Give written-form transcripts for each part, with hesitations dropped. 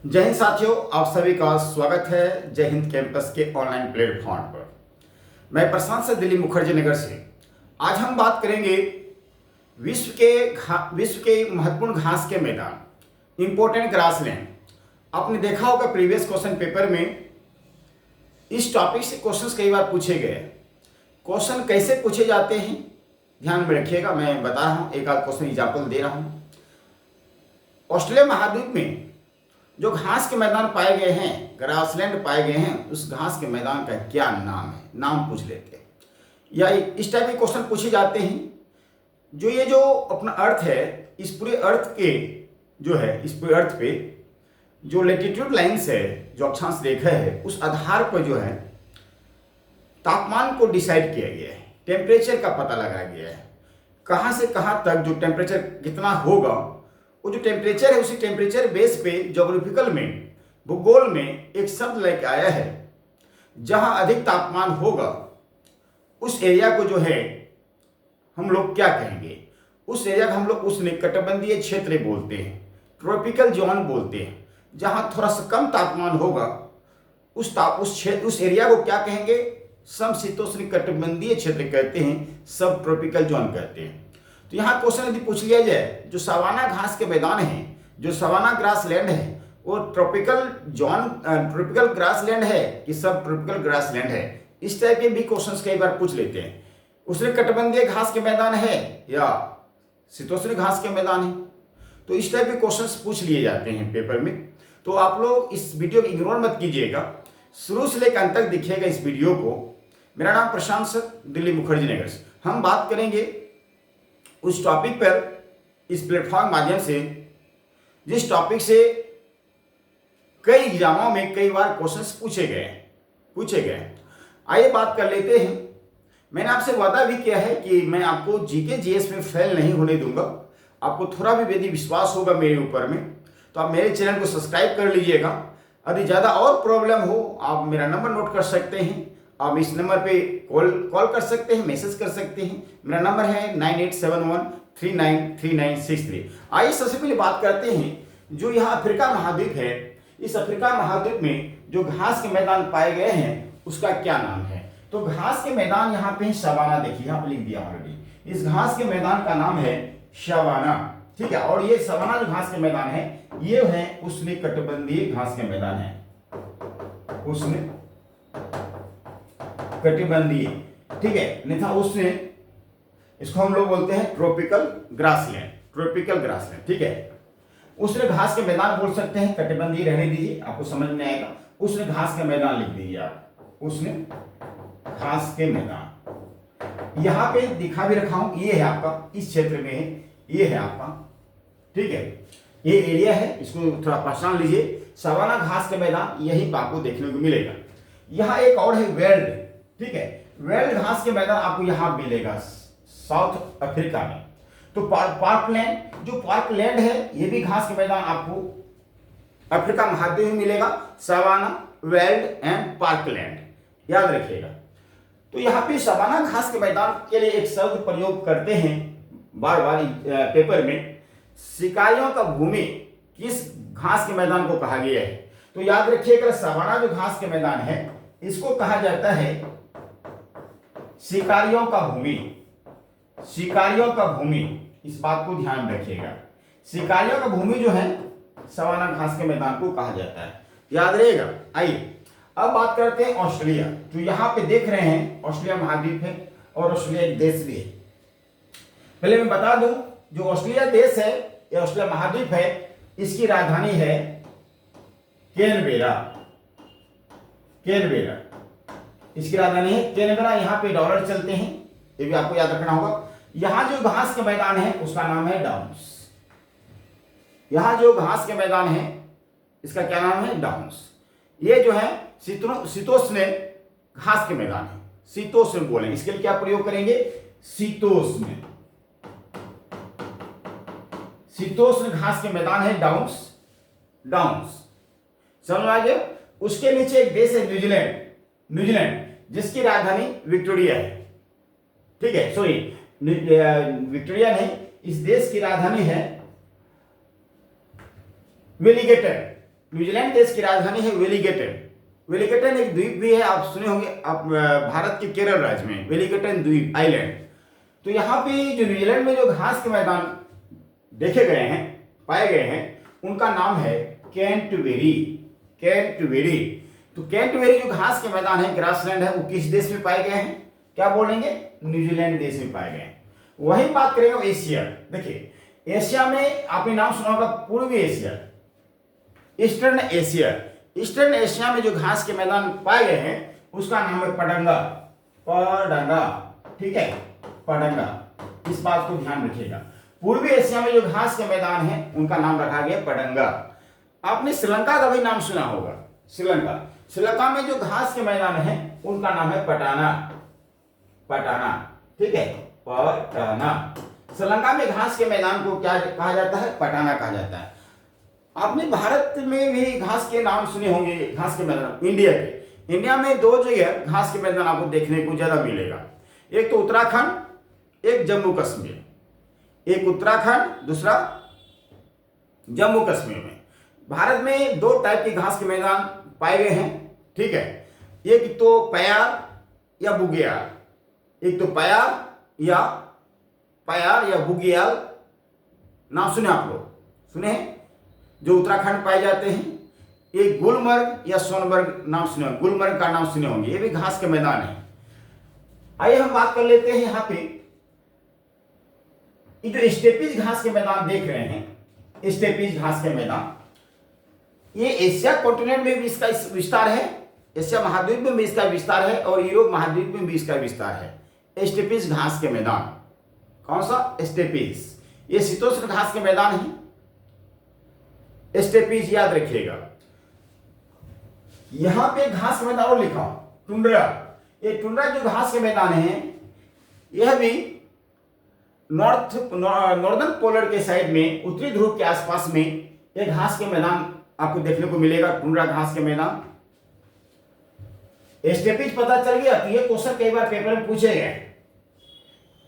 जय हिंद साथियों, आप सभी का स्वागत है जय हिंद कैंपस के ऑनलाइन प्लेटफॉर्म पर। मैं प्रशांत से दिल्ली मुखर्जी नगर से। आज हम बात करेंगे विश्व के महत्वपूर्ण घास के मैदान, इंपॉर्टेंट ग्रासलैंड। आपने देखा होगा प्रीवियस क्वेश्चन पेपर में इस टॉपिक से क्वेश्चंस कई बार पूछे गए। क्वेश्चन कैसे पूछे जाते हैं ध्यान में रखिएगा, मैं बता रहा हूँ, एक आध क्वेश्चन एग्जाम्पल दे रहा हूँ। ऑस्ट्रेलिया महाद्वीप में जो घास के मैदान पाए गए हैं, ग्रासलैंड पाए गए हैं, उस घास के मैदान का क्या नाम है, नाम पूछ लेते हैं। या इस टाइप के क्वेश्चन पूछे जाते हैं। जो ये जो अपना अर्थ है, इस पूरे अर्थ के जो है, इस पूरे अर्थ पे जो लेटिट्यूड लाइन्स है, जो अक्षांश रेखा है, उस आधार पर जो है तापमान को डिसाइड किया गया है, टेम्परेचर का पता लगाया गया है। कहाँ से कहाँ तक जो टेम्परेचर कितना होगा, वो जो टेम्परेचर है उसी टेम्परेचर बेस पे ज्योग्राफिकल में, भूगोल में एक शब्द लेके आया है। जहां अधिक तापमान होगा उस एरिया को जो है हम लोग क्या कहेंगे, उस एरिया को हम लोग उष्णकटिबंधीय क्षेत्र बोलते हैं, ट्रॉपिकल जोन बोलते हैं। जहां थोड़ा सा कम तापमान होगा उस एरिया को क्या कहेंगे, समशीतोष्णकटिबंधीय क्षेत्र कहते हैं, सब ट्रॉपिकल जोन कहते हैं। तो यहाँ क्वेश्चन यदि पूछ लिया जाए, जो सवाना घास के मैदान है, जो सवाना ग्रासलैंड है, वो ट्रॉपिकल ग्रासलैंड है कि सब ट्रॉपिकल ग्रासलैंड है, इस टाइप के भी क्वेश्चंस कई बार पूछ लेते हैं। उष्णकटिबंधीय घास के मैदान है या शीतोष्ण घास के मैदान है, तो इस टाइप के क्वेश्चंस पूछ लिए जाते हैं पेपर में। तो आप लोग इस वीडियो को इग्नोर मत कीजिएगा, शुरू से लेकर अंत तक देखिएगा इस वीडियो को। मेरा नाम प्रशांत सर, दिल्ली मुखर्जी नगर से। हम बात करेंगे उस टॉपिक पर इस प्लेटफॉर्म माध्यम से जिस टॉपिक से कई एग्जामों में कई बार क्वेश्चंस पूछे गए। आइए बात कर लेते हैं। मैंने आपसे वादा भी किया है कि मैं आपको जीके जीएस में फेल नहीं होने दूंगा। आपको थोड़ा भी यदि विश्वास होगा मेरे ऊपर में तो आप मेरे चैनल को सब्सक्राइब कर लीजिएगा। यदि ज़्यादा और प्रॉब्लम हो आप मेरा नंबर नोट कर सकते हैं, आप इस नंबर पे कॉल कर सकते हैं, मैसेज कर सकते हैं। मेरा नंबर है 9871393963। आइए सबसे पहले बात करते हैं जो यहाँ अफ्रीका महाद्वीप है, इस अफ्रीका महाद्वीप में जो घास के मैदान पाए गए हैं उसका क्या नाम है। तो घास के मैदान यहाँ पे सवाना, देखिए यहाँ पे लिख दिया ऑलरेडी। इस घास के मैदान का नाम है सवाना, ठीक है। और ये सवाना जो घास के मैदान है ये है उष्णकटिबंधीय घास के मैदान है, कटिबंधीय, ठीक है। अन्यथा उसने इसको हम लोग बोलते हैं ट्रॉपिकल ग्रासलैंड, ठीक है। उसने घास के मैदान बोल सकते हैं, कटिबंधीय रहने दीजिए, आपको समझ में आएगा। उसने घास के मैदान लिख दीजिए आप, उसने घास के मैदान। यहां पे दिखा भी रखा हूं, ये है आपका, इस क्षेत्र में है, ये है आपका, ठीक है। ये एरिया है, इसको थोड़ा पहचान लीजिए। सवाना घास के मैदान यही आपको देखने को मिलेगा। यहाँ एक और है वेल्ड, ठीक है। वेल्ड घास के मैदान आपको यहां मिलेगा साउथ अफ्रीका में। तो पार्कलैंड, जो पार्कलैंड है ये भी घास के मैदान आपको अफ्रीका महाद्वीप में मिलेगा। सवाना, वेल्ड एंड पार्कलैंड, याद रखिएगा। तो यहाँ पे सवाना घास के मैदान के लिए एक शब्द प्रयोग करते हैं बार बार पेपर में, शिकारियों का भूमि किस घास के मैदान को कहा गया है। तो याद रखिएगा, सवाना जो घास के मैदान है इसको कहा जाता है शिकारियों का भूमि। इस बात को ध्यान रखिएगा, शिकारियों का भूमि जो है सवाना घास के मैदान को कहा जाता है, याद रहेगा। आइए अब बात करते हैं ऑस्ट्रेलिया। जो यहाँ पे देख रहे हैं ऑस्ट्रेलिया महाद्वीप है और ऑस्ट्रेलिया एक देश भी है। पहले मैं बता दूं, जो ऑस्ट्रेलिया देश है या ऑस्ट्रेलिया महाद्वीप है, इसकी राजधानी है कैनबेरा। इसकी राजधानी है कैनबेरा। यहाँ पे डॉलर चलते हैं, ये भी आपको याद रखना होगा। यहाँ जो घास के मैदान है उसका नाम है डाउन्स। यहाँ जो घास के मैदान है इसका क्या नाम है, डाउन्स। ये जो है शीतोष्ण घास के मैदान है, शीतोष्ण बोलेंगे, इसके लिए क्या प्रयोग करेंगे, शीतोष्ण घास के मैदान है डाउन्स। समझ आ गया। उसके नीचे एक देश है न्यूजीलैंड, जिसकी राजधानी विक्टोरिया है, ठीक है। सॉरी, विक्टोरिया नहीं, इस देश की राजधानी है वेलिंगटन। न्यूजीलैंड देश की राजधानी है वेलिंगटन। वेलिंगटन एक द्वीप भी है, आप सुने होंगे, आप भारत के केरल राज्य में वेलिंगटन द्वीप आइलैंड। तो यहाँ पे जो न्यूजीलैंड में जो घास के मैदान देखे गए हैं, पाए गए हैं, उनका नाम है कैंटरबरी। कैंटरबरी। तो कैंटरबरी जो घास के मैदान है, ग्रासलैंड है, वो किस देश में पाए गए हैं? क्या बोलेंगे? न्यूजीलैंड देश में पाए गए हैं। वही बात करेंगे एशिया। देखिए एशिया में आपने नाम सुना होगा पूर्वी Asia, eastern Asia. Eastern Asia में जो घास के मैदान पाए गए हैं उसका नाम है पडंगा। पडंगा, ठीक है, पडंगा, इस बात को ध्यान रखिएगा। पूर्वी एशिया में जो घास के मैदान है उनका नाम रखा गया पडंगा। आपने श्रीलंका का भी नाम सुना होगा, श्रीलंका। श्रीलंका में जो घास के मैदान है उनका नाम है पटाना। पटाना, ठीक है, पटाना। श्रीलंका में घास के मैदान को क्या कहा जाता है? पटाना कहा जाता है। आपने भारत में भी घास के नाम सुने होंगे, घास के मैदान। इंडिया में दो जगह घास के मैदान आपको देखने को ज्यादा मिलेगा, एक तो उत्तराखंड, एक जम्मू कश्मीर। एक उत्तराखंड, दूसरा जम्मू कश्मीर में। भारत में दो टाइप के घास के मैदान पाए गए हैं, ठीक है। एक तो प्यार या बुग्याल, एक तो प्यार या बुग्याल, नाम सुने आप लोग, सुने हैं, जो उत्तराखंड पाए जाते हैं। एक गुलमर्ग या सोनबर्ग नाम सुने, गुलमर्ग का नाम सुने होंगे, ये भी घास के मैदान है। आइए हम बात कर लेते हैं यहाँ पे ये जो स्टेपीज घास के मैदान देख रहे हैं, स्टेपीज घास के मैदान, ये एशिया कॉन्टिनेंट में भी इसका विस्तार है, एशिया महाद्वीप में भी इसका विस्तार है, और यूरोप महाद्वीप में भी इसका विस्तार है। स्टेपीज घास के मैदान, कौन सा? स्टेपीज। ये शीतोष्ण घास के मैदान है, स्टेपीज, याद रखिएगा। यहां पे घास के मैदान और लिखा टुंड्रा। ये टुंड्रा जो घास के मैदान है, यह भी नॉर्दर्न पोलर के साइड में, उत्तरी ध्रुव के आसपास में एक घास के मैदान आपको देखने को मिलेगा, टुंड्रा घास के मैदान। स्टेपीज पता चल गया। तो ये क्वेश्चन कई बार पेपर में पूछे गए।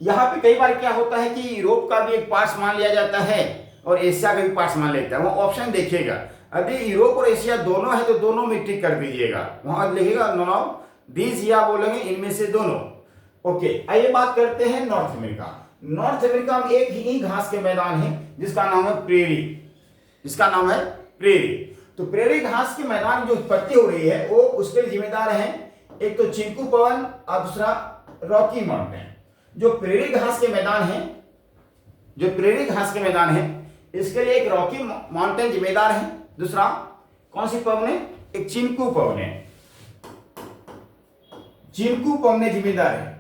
यहाँ पे कई बार क्या होता है कि यूरोप का भी एक पार्ट मान लिया जाता है और एशिया का भी पार्ट मान लेता है। वो ऑप्शन देखिएगा, अभी यूरोप और एशिया दोनों है तो दोनों में टिक कर दीजिएगा, वहां लिखिएगा नॉन ऑफ दीज, या बोलेंगे इनमें से दोनों। ओके, आइए बात करते हैं नॉर्थ अमेरिका। नॉर्थ अमेरिका में एक ही घास के मैदान है जिसका नाम है प्रेरी, जिसका नाम है प्रेरी। तो प्रेरी घास के मैदान जो उत्पत्ति हो रही है वो उसके लिए जिम्मेदार है एक तो चिंकू पवन और दूसरा रॉकी माउंटेन। जो प्रेरी घास के मैदान है, जो प्रेरी घास के मैदान है, इसके लिए एक रॉकी माउंटेन जिम्मेदार है, दूसरा कौन सी पवन है? एक चिंकू पवन है, चिंकू पवन जिम्मेदार है।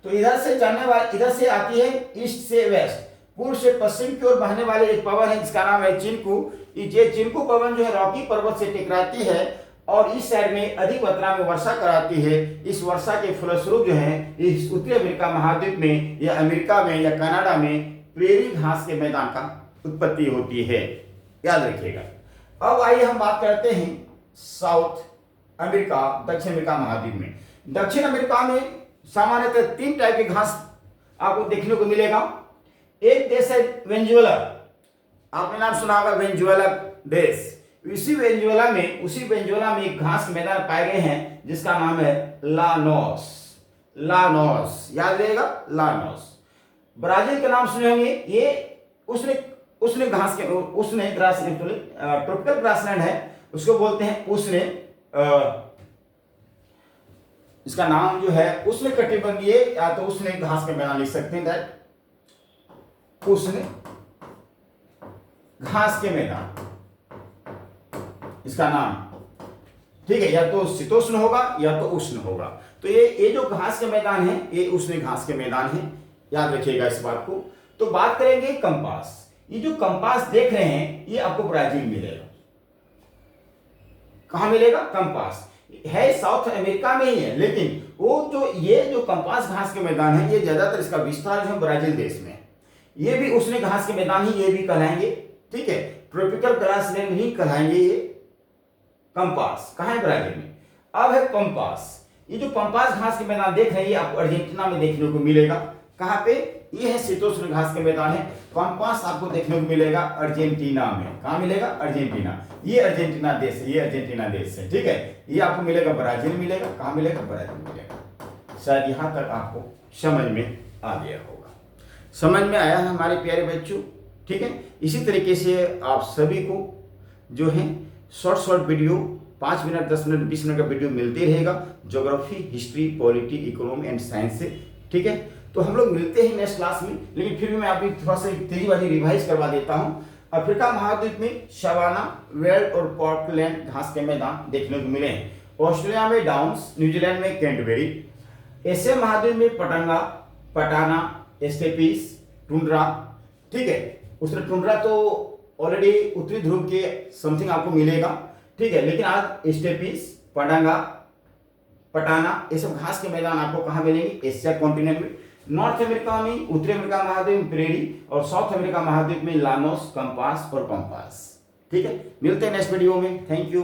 तो इधर से जाने वाली, इधर से आती है ईस्ट से वेस्ट, पूर्व से पश्चिम की ओर बहने वाली एक पवन है जिसका नाम है चिंकू। ये चिंकू पवन जो है रॉकी पर्वत से टकराती है और इस साइड में अधिक मात्रा में वर्षा कराती है। इस वर्षा के फलस्वरूप जो है इस उत्तरी अमेरिका महाद्वीप में या अमेरिका में या कनाडा में प्रेरी घास के मैदान का उत्पत्ति होती है, याद रखिएगा। अब आइए हम बात करते हैं साउथ अमेरिका, दक्षिण अमेरिका महाद्वीप में। दक्षिण अमेरिका में सामान्यतः तीन टाइप के घास आपको देखने को मिलेगा। एक देश है वेनेजुएला, आपने नाम सुना होगा वेनेजुएला देश। उसी वेनेजुएला में एक घास के मैदान पाए गए हैं जिसका नाम है लानोस। लानोस, याद रहेगा, लानोस। ब्राजील के नाम सुने होंगे, ये उसने घास के, उसने ग्रासलैंड, ट्रॉपिकल ग्रासलैंड है, उसको बोलते हैं उसने, इसका नाम जो है उसने कटिबंधीय, या तो उसने घास के मैदान लिख सकते हैं, दैट उसने घास के मैदान, इसका नाम, ठीक है, या तो शीतोष्ण होगा या तो उष्ण होगा। तो ये जो घास के मैदान है ये उष्ण घास के मैदान है, याद रखिएगा इस बात को। तो बात करेंगे कंपास। ये जो कंपास देख रहे हैं ये आपको ब्राजील मिलेगा। कहां मिलेगा? कंपास है साउथ अमेरिका में ही है, लेकिन वो जो ये जो कंपास घास के मैदान है ये ज्यादातर इसका विस्तार जो है ब्राजील देश में। ये भी उष्ण घास के मैदान ही ये भी कहलाएंगे, ठीक है, ट्रॉपिकल ग्रासलैंड ही कहलाएंगे ये कंपास। कहां है? ब्राजील में। अब है पंपास। ये जो पंपास घास के मैदान देख रहे हैं ये आपको अर्जेंटीना में देखने को मिलेगा। कहां पे? ये है शीतोष्ण घास के मैदान है। पंपास आपको देखने को मिलेगा अर्जेंटीना में। कहाँ मिलेगा? अर्जेंटीना। ये अर्जेंटीना देश है, ये अर्जेंटीना देश है, ठीक है। ये आपको मिलेगा ब्राजील मिलेगा। कहाँ मिलेगा? ब्राजील मिलेगा। शायद यहाँ तक आपको समझ में आ गया होगा। समझ में आया है हमारे प्यारे बच्चों, ठीक है। इसी तरीके से आप सभी को जो है short video 5 minute 10 minute 20 minute का वीडियो मिलते रहेगा geography, history, polity, economy and science से, ठीक है। तो हम लोग मिलते हैं नेक्स्ट क्लास में, लेकिन फिर भी मैं आपको थोड़ा सा तेजी वाली रिवाइज करवा देता हूँ। अफ्रीका महाद्वीप में सवाना, वेल्ड और पोर्टलैंड घास के मैदान देखने को मिले हैं। ऑस्ट्रेलिया में डाउन्स, न्यूजीलैंड में कैंटरबरी। एशिया महाद्वीप में पटंगा, पटाना, स्टेपीज, टुंड्रा, ठीक है। उसमें टुंड्रा तो ऑलरेडी उत्तरी ध्रुव के समथिंग आपको मिलेगा, ठीक है। लेकिन आज स्टेपीज, पटांगा, पटाना, ये सब घास के मैदान आपको कहाँ मिलेंगे? एशिया कॉन्टिनेंट में। नॉर्थ अमेरिका में, उत्तरी अमेरिका महाद्वीप में प्रेरी और साउथ अमेरिका महाद्वीप में लानोस, कंपास और पंपास, ठीक है। मिलते हैं नेक्स्ट वीडियो में। Thank you.